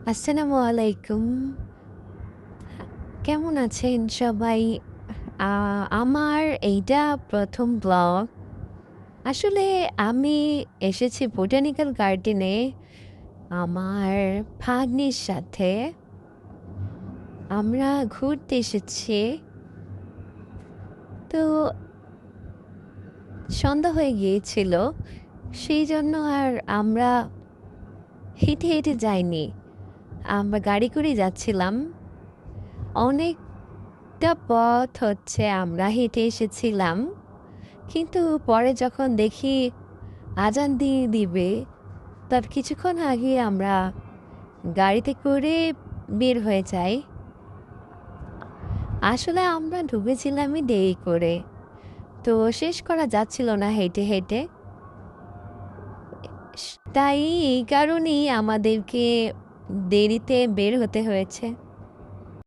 আসসালামু আলাইকুম। কেমন আছেন সবাই? আ আমার এইটা ১ম ব্লগ। আসলে আমি এসেছি বোটানিক্যাল গার্ডেনে আমার ভাগ্নির সাথে। আমরা ঘুরতে এসেছি। তো সন্ধ্যা হয়ে গিয়েছিল। সেইজন্য আর আমরা হেঁটে, হেঁটে যাইনি। আমরা গাড়ি করেই যাচ্ছিলাম। অনেকটা পথ হচ্ছে আমরা হেঁটে এসেছিলাম। কিন্তু পরে যখন দেখি আজান দিয়ে দিবে, তার কিছুক্ষণ আগে আমরা গাড়িতে করে বের হয়ে যাই। আসলে আমরা ঢুকেছিলামই দেরি করে। তো শেষ করা যাচ্ছিল না হেঁটে, হেঁটে। তাই এই কারণেই আমাদেরকে দেরিতে বের হতে হয়েছে।